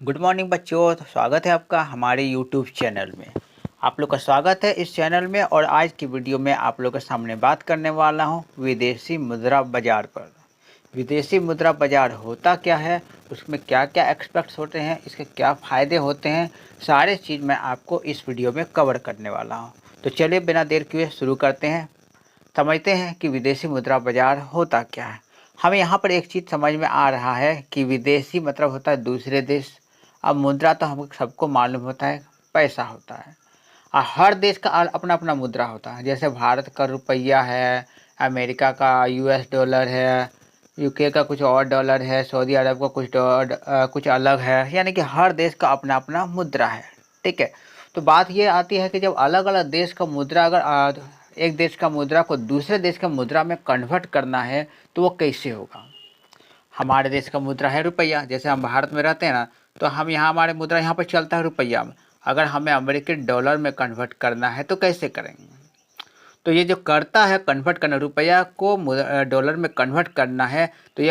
Good morning बच्चों। तो स्वागत है आपका हमारे यूट्यूब चैनल में। आप लोग का स्वागत है इस चैनल में। और आज की वीडियो में आप लोग के सामने बात करने वाला हूं विदेशी मुद्रा बाजार पर। विदेशी मुद्रा बाजार होता क्या है, उसमें क्या क्या एक्सपेक्ट्स होते हैं, इसके क्या फ़ायदे होते हैं, सारे चीज़ मैं आपको इस वीडियो में कवर करने वाला हूँ। तो चलिए बिना देर किए शुरू करते हैं, समझते हैं कि विदेशी मुद्रा बाजार होता क्या है। हमें यहाँ पर एक चीज़ समझ में आ रहा है कि विदेशी मतलब होता है दूसरे देश। अब मुद्रा तो हम सबको मालूम होता है पैसा होता है, और हर देश का अपना अपना मुद्रा होता है। जैसे भारत का रुपया है, अमेरिका का यूएस डॉलर है, यूके का कुछ और डॉलर है, सऊदी अरब का कुछ अलग है। यानी कि हर देश का अपना अपना मुद्रा है। ठीक है। तो बात ये आती है कि जब अलग अलग देश का मुद्रा अगर एक देश का मुद्रा को दूसरे देश का मुद्रा में कन्वर्ट करना है तो वो कैसे होगा। हमारे देश का मुद्रा है रुपया, जैसे हम भारत में रहते हैं ना, तो हम यहाँ हमारे मुद्रा यहाँ पर चलता है रुपया में। अगर हमें अमेरिकन डॉलर में कन्वर्ट करना है तो कैसे करेंगे। तो ये जो करता है कन्वर्ट करना, रुपया को डॉलर में कन्वर्ट करना है, तो ये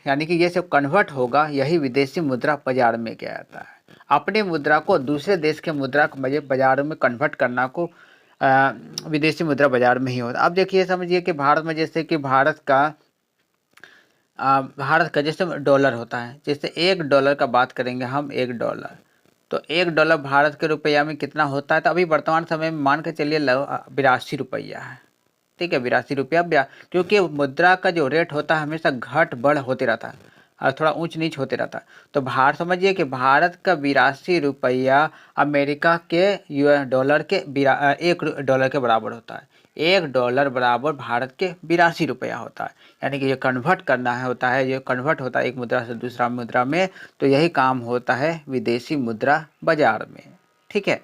यानी कि ये सब कन्वर्ट होगा, यही विदेशी मुद्रा बाजार में किया जाता है। अपनी मुद्रा को दूसरे देश के मुद्रा बाजार में कन्वर्ट करना को विदेशी मुद्रा बाजार में ही होता है। अब देखिए समझिए कि भारत में, जैसे कि भारत का जैसे डॉलर होता है, जैसे $1 का बात करेंगे हम, $1, तो $1 भारत के रुपया में कितना होता है। तो अभी वर्तमान समय में मान के चलिए 82 रुपया है। ठीक है, 82 रुपया क्योंकि मुद्रा का जो रेट होता है हमेशा घट बढ़ होते रहता है और थोड़ा ऊंच नीच होते रहता है। तो भारत समझिए कि भारत का 82 रुपया अमेरिका के US डॉलर के $1 के बराबर होता है। $1 बराबर भारत के 82 रुपया होता है। यानी कि ये कन्वर्ट करना है होता है, ये कन्वर्ट होता है एक मुद्रा से दूसरा मुद्रा में। तो यही काम होता है विदेशी मुद्रा बाजार में। ठीक है।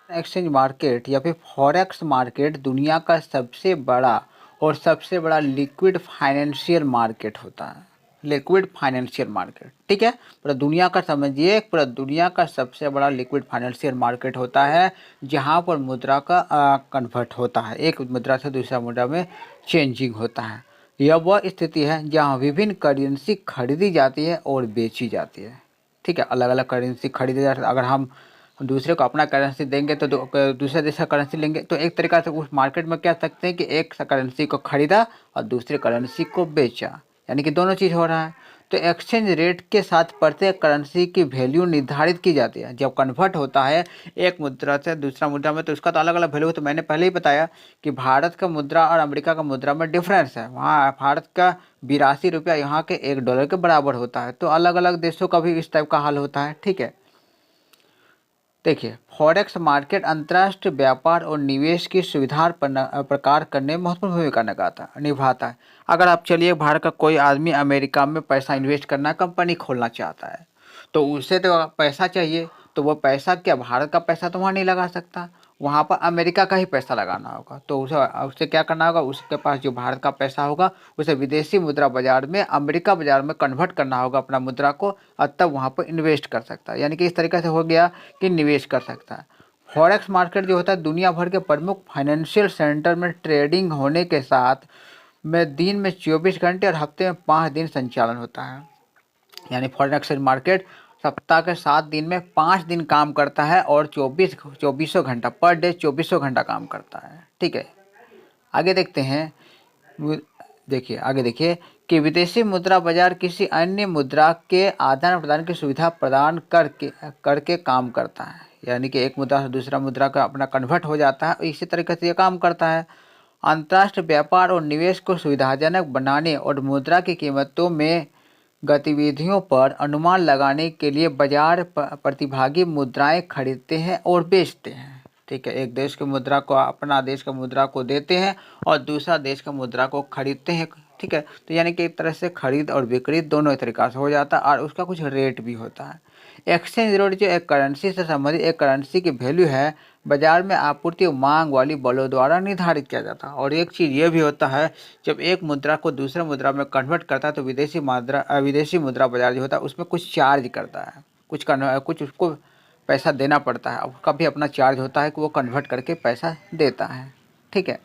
एक्सचेंज मार्केट या फिर फॉरेक्स मार्केट दुनिया का सबसे बड़ा और सबसे बड़ा लिक्विड फाइनेंशियल मार्केट होता है। लिक्विड फाइनेंशियल मार्केट, ठीक है, पूरा दुनिया का समझिए, पूरा दुनिया का सबसे बड़ा लिक्विड फाइनेंशियल मार्केट होता है, जहां पर मुद्रा का कन्वर्ट होता है, एक मुद्रा से दूसरा मुद्रा में चेंजिंग होता है। यह वह स्थिति है जहां विभिन्न करेंसी खरीदी जाती है और बेची जाती है। ठीक है, अलग अलग करेंसी खरीदी जाती है। अगर हम दूसरे को अपना करेंसी देंगे तो दूसरे देश का करेंसी लेंगे, तो एक तरीका से उस मार्केट में कह सकते हैं कि एक करेंसी को खरीदा और दूसरे करेंसी को बेचा, यानी कि दोनों चीज़ हो रहा है। तो एक्सचेंज रेट के साथ प्रत्येक करेंसी की वैल्यू निर्धारित की जाती है। जब कन्वर्ट होता है एक मुद्रा से दूसरा मुद्रा में, तो उसका तो अलग अलग वैल्यू है। तो मैंने पहले ही बताया कि भारत का मुद्रा और अमेरिका का मुद्रा में डिफरेंस है। वहाँ भारत का 82 रुपया यहाँ के $1 के बराबर होता है। तो अलग अलग देशों का भी इस टाइप का हाल होता है। ठीक है। देखिए, फॉरेक्स मार्केट अंतर्राष्ट्रीय व्यापार और निवेश की सुविधा प्रकार करने में महत्वपूर्ण भूमिका निभाता है। अगर आप चलिए, भारत का कोई आदमी अमेरिका में पैसा इन्वेस्ट करना, कंपनी खोलना चाहता है, तो उसे तो पैसा चाहिए। तो वो पैसा क्या, भारत का पैसा तो वहाँ नहीं लगा सकता, वहाँ पर अमेरिका का ही पैसा लगाना होगा। तो उसे उसे क्या करना होगा, उसके पास जो भारत का पैसा होगा उसे विदेशी मुद्रा बाजार में, अमेरिका बाजार में कन्वर्ट करना होगा अपना मुद्रा को, और तब वहाँ पर इन्वेस्ट कर सकता है। यानी कि इस तरीके से हो गया कि निवेश कर सकता है। फॉरेक्स मार्केट जो होता है दुनिया भर के प्रमुख फाइनेंशियल सेंटर में ट्रेडिंग होने के साथ में दिन में 24 घंटे और हफ्ते में 5 दिन संचालन होता है। यानी फॉरेन एक्सचेंज मार्केट सप्ताह के 7 दिन में 5 दिन काम करता है और चौबीसों घंटा पर डे 2400 घंटा काम करता है। ठीक है, आगे देखते हैं। देखिए आगे देखिए कि विदेशी मुद्रा बाजार किसी अन्य मुद्रा के आदान प्रदान की सुविधा प्रदान करके काम करता है। यानी कि एक मुद्रा से दूसरा मुद्रा का अपना कन्वर्ट हो जाता है, इसी तरीके से ये काम करता है। अंतर्राष्ट्रीय व्यापार और निवेश को सुविधाजनक बनाने और मुद्रा की कीमतों में गतिविधियों पर अनुमान लगाने के लिए बाजार प्रतिभागी मुद्राएं खरीदते हैं और बेचते हैं। ठीक है, एक देश की मुद्रा को अपना देश का मुद्रा को देते हैं और दूसरा देश का मुद्रा को खरीदते हैं। ठीक है, तो यानी कि एक तरह से खरीद और बिक्री दोनों तरीका से हो जाता है, और उसका कुछ रेट भी होता है। एक्सचेंज रेट जो एक करेंसी से संबंधित एक करेंसी की वैल्यू है, बाजार में आपूर्ति और मांग वाली बलों द्वारा निर्धारित किया जाता है। और एक चीज़ ये भी होता है, जब एक मुद्रा को दूसरे मुद्रा में कन्वर्ट करता है तो विदेशी मुद्रा बाजार जो होता है उसमें कुछ चार्ज करता है, कुछ उसको पैसा देना पड़ता है। उसका भी अपना चार्ज होता है कि वो कन्वर्ट करके पैसा देता है। ठीक है,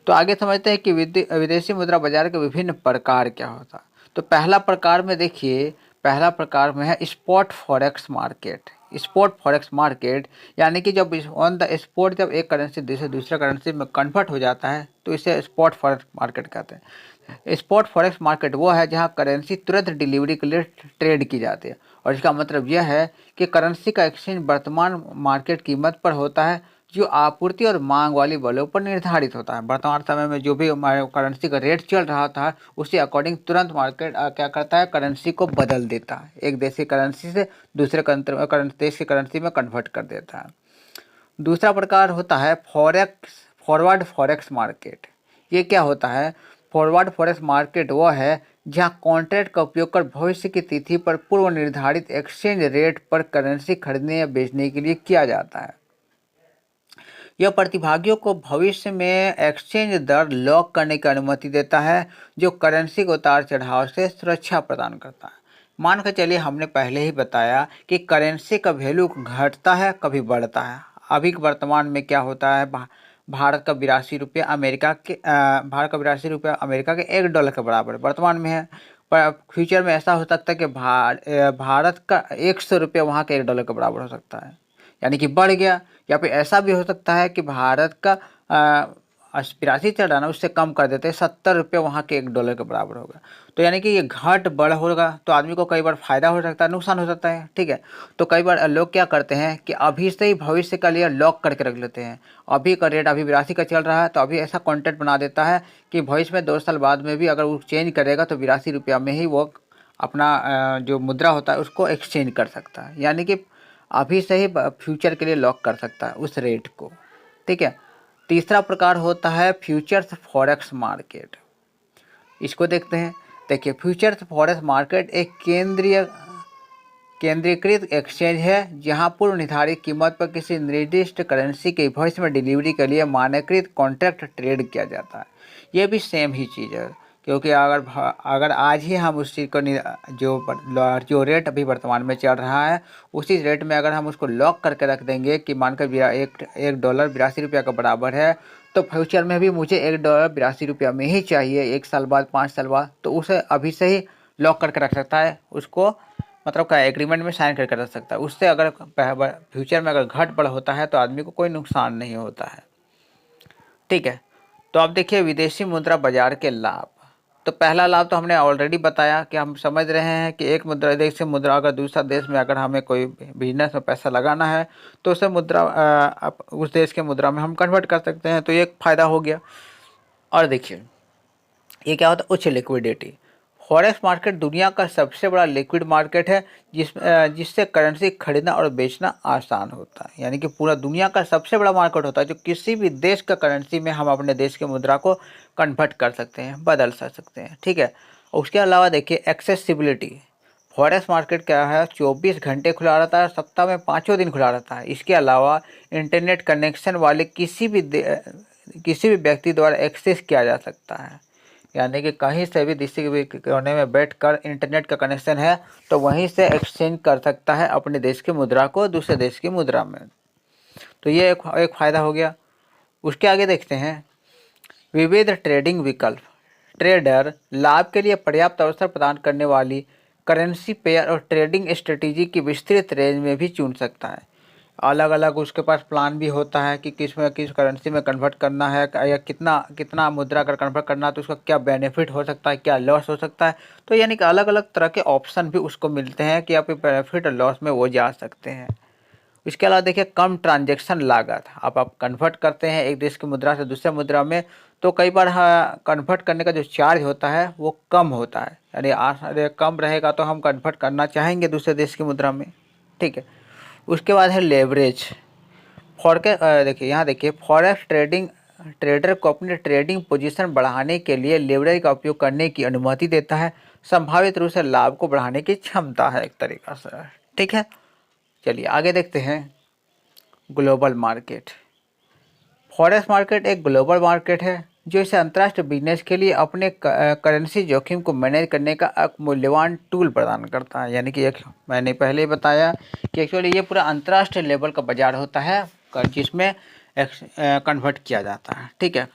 तो आगे समझते हैं कि विदेशी मुद्रा बाजार के विभिन्न प्रकार क्या होता है। तो पहला प्रकार में देखिए, पहला प्रकार में है spot forex market. Spot forex market यानी कि जब ऑन द स्पॉट जब एक करेंसी से दूसरे करेंसी में कन्वर्ट हो जाता है तो इसे स्पॉट फॉरेक्स मार्केट कहते हैं। स्पॉट फॉरेक्स मार्केट वो है जहां करेंसी तुरंत डिलीवरी के लिए ट्रेड की जाती है, और इसका मतलब यह है कि करेंसी का एक्सचेंज वर्तमान मार्केट कीमत पर होता है जो आपूर्ति और मांग वाली बलों पर निर्धारित होता है। वर्तमान समय में जो भी हमारे करेंसी का रेट चल रहा था उसी अकॉर्डिंग तुरंत मार्केट क्या करता है, करेंसी को बदल देता है, एक देश की करेंसी से दूसरे देश की करेंसी में कन्वर्ट कर देता है। दूसरा प्रकार होता है फॉरवर्ड फॉरेक्स मार्केट। ये क्या होता है? फॉरवर्ड फॉरेक्स मार्केट वो है जहां कॉन्ट्रैक्ट का उपयोग कर भविष्य की तिथि पर पूर्व निर्धारित एक्सचेंज रेट पर करेंसी खरीदने या बेचने के लिए किया जाता है। यह प्रतिभागियों को भविष्य में एक्सचेंज दर लॉक करने की अनुमति देता है जो करेंसी को उतार चढ़ाव से सुरक्षा प्रदान करता है। मान कर चलिए हमने पहले ही बताया कि करेंसी का वैल्यू घटता है कभी बढ़ता है। अभी वर्तमान में क्या होता है, भारत का 82 रुपये भारत का 82 रुपये अमेरिका के $1 के बराबर वर्तमान में है। पर फ्यूचर में ऐसा हो सकता है कि भारत का 100 रुपये वहाँ के $1 के बराबर हो सकता है, यानी कि बढ़ गया। या फिर ऐसा भी हो सकता है कि भारत का 82 चल रहा ना, उससे कम कर देते हैं, 70 रुपये वहाँ के $1 के बराबर होगा। तो यानी कि ये घट बढ़ होगा तो आदमी को कई बार फायदा हो सकता है, नुकसान हो सकता है। ठीक है, तो कई बार लोग क्या करते हैं कि अभी से ही भविष्य का लिए लॉक करके रख लेते हैं। अभी का रेट अभी 82 का चल रहा है तो अभी ऐसा कॉन्टेंट बना देता है कि भविष्य में 2 साल बाद में भी अगर वो चेंज करेगा तो 82 रुपया में ही वो अपना जो मुद्रा होता है उसको एक्सचेंज कर सकता है, यानी कि अभी से ही फ्यूचर के लिए लॉक कर सकता है उस रेट को। ठीक है, तीसरा प्रकार होता है फ्यूचर्स फॉरेक्स मार्केट। इसको देखते हैं। देखिए, फ्यूचर्स फॉरेक्स मार्केट एक केंद्रीकृत एक्सचेंज है जहां पूर्व निर्धारित कीमत पर किसी निर्दिष्ट करेंसी के भविष्य में डिलीवरी के लिए मानकीकृत कॉन्ट्रैक्ट ट्रेड किया जाता है। ये भी सेम ही चीज़ है, क्योंकि अगर आज ही हम उस चीज़ को जो रेट अभी वर्तमान में चल रहा है उसी रेट में अगर हम उसको लॉक करके रख देंगे कि मानकर एक डॉलर 82 रुपया का बराबर है, तो फ्यूचर में भी मुझे $1 82 रुपया में ही चाहिए 1 साल बाद 5 साल बाद, तो उसे अभी से ही लॉक करके रख सकता है, उसको मतलब क्या एग्रीमेंट में साइन करके रख सकता है। उससे अगर फ्यूचर में अगर घट बढ़ होता है तो आदमी को कोई नुकसान नहीं होता है। ठीक है, तो अब देखिए विदेशी मुद्रा बाजार के लाभ। तो पहला लाभ तो हमने ऑलरेडी बताया कि हम समझ रहे हैं कि एक मुद्रा देश से मुद्रा अगर दूसरा देश में अगर हमें कोई बिजनेस में पैसा लगाना है तो उसे उस देश के मुद्रा में हम कन्वर्ट कर सकते हैं, तो ये एक फ़ायदा हो गया। और देखिए ये क्या होता है, उच्च लिक्विडिटी। फॉरेक्स मार्केट दुनिया का सबसे बड़ा लिक्विड मार्केट है जिससे करेंसी खरीदना और बेचना आसान होता है, यानी कि पूरा दुनिया का सबसे बड़ा मार्केट होता है जो किसी भी देश का करेंसी में हम अपने देश के मुद्रा को कन्वर्ट कर सकते हैं, बदल सकते हैं। ठीक है, उसके अलावा देखिए एक्सेसिबिलिटी। फॉरेक्स मार्केट क्या है, 24 घंटे खुला रहता है, सप्ताह में 5 दिन खुला रहता है। इसके अलावा इंटरनेट कनेक्शन वाले किसी भी व्यक्ति द्वारा एक्सेस किया जा सकता है, यानी कि कहीं से भी किसी भी कोने में बैठकर इंटरनेट का कनेक्शन है तो वहीं से एक्सचेंज कर सकता है अपने देश की मुद्रा को दूसरे देश की मुद्रा में। तो ये एक फ़ायदा हो गया। उसके आगे देखते हैं विविध ट्रेडिंग विकल्प। ट्रेडर लाभ के लिए पर्याप्त अवसर प्रदान करने वाली करेंसी पेयर और ट्रेडिंग स्ट्रेटेजी की विस्तृत रेंज में भी चुन सकता है। अलग अलग उसके पास प्लान भी होता है कि किस करेंसी में कन्वर्ट करना है या कितना मुद्रा अगर कन्वर्ट करना है तो उसका क्या बेनिफिट हो सकता है, क्या लॉस हो सकता है। तो यानी कि अलग अलग तरह के ऑप्शन भी उसको मिलते हैं कि आप बेनिफिट और लॉस में वो जा सकते हैं। इसके अलावा देखिए कम ट्रांजैक्शन लागत। आप कन्वर्ट करते हैं एक देश की मुद्रा से दूसरे मुद्रा में तो कई बार कन्वर्ट करने का जो चार्ज होता है वो कम होता है, यानी कम रहेगा तो हम कन्वर्ट करना चाहेंगे दूसरे देश की मुद्रा में। ठीक है, उसके बाद है लेवरेज। देखिए यहाँ देखिए फॉरेक्स ट्रेडर को अपने ट्रेडिंग पोजीशन बढ़ाने के लिए लेवरेज का उपयोग करने की अनुमति देता है। संभावित रूप से लाभ को बढ़ाने की क्षमता है एक तरीका से। ठीक है, चलिए आगे देखते हैं ग्लोबल मार्केट। फॉरेक्स मार्केट एक ग्लोबल मार्केट है जो इसे अंतर्राष्ट्रीय बिजनेस के लिए अपने करेंसी जोखिम को मैनेज करने का एक मूल्यवान टूल प्रदान करता है। यानी कि मैंने पहले ही बताया कि एक्चुअली ये पूरा अंतर्राष्ट्रीय लेवल का बाजार होता है जिसमें कन्वर्ट किया जाता है। ठीक है,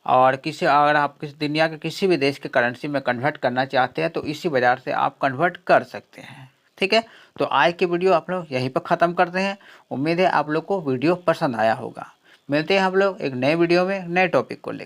और किसी अगर आप किसी दुनिया के किसी भी देश के करेंसी में कन्वर्ट करना चाहते हैं तो इसी बाज़ार से आप कन्वर्ट कर सकते हैं। ठीक है, तो आज की वीडियो आप लोग यहीं पर ख़त्म करते हैं। उम्मीद है आप लोग को वीडियो पसंद आया होगा। मिलते हैं हम लोग एक नए वीडियो में नए टॉपिक को लेकर।